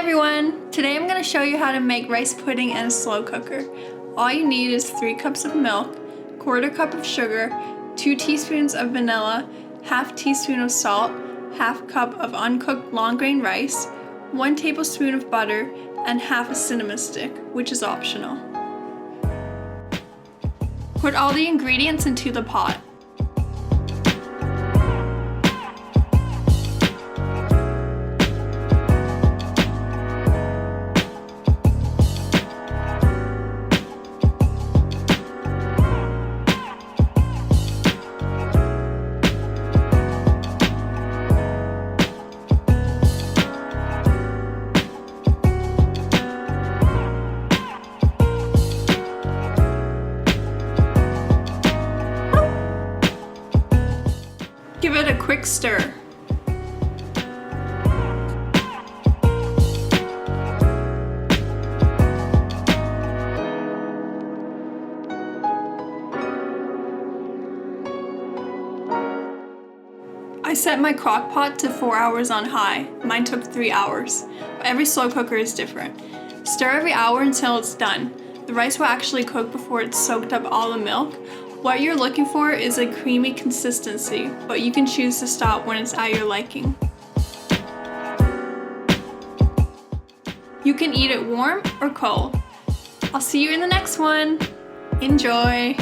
everyone! Today I'm going to show you how to make rice pudding in a slow cooker. All you need is 3 cups of milk, 1/4 cup of sugar, 2 teaspoons of vanilla, 1/2 teaspoon of salt, 1/2 cup of uncooked long grain rice, 1 tablespoon of butter, and 1/2 a cinnamon stick, which is optional. Put all the ingredients into the pot. Give it a quick stir. I set my crock pot to 4 hours on high. Mine took 3 hours. Every slow cooker is different. Stir every hour until it's done. The rice will actually cook before it's soaked up all the milk. What you're looking for is a creamy consistency, but you can choose to stop when it's at your liking. You can eat it warm or cold. I'll see you in the next one. Enjoy!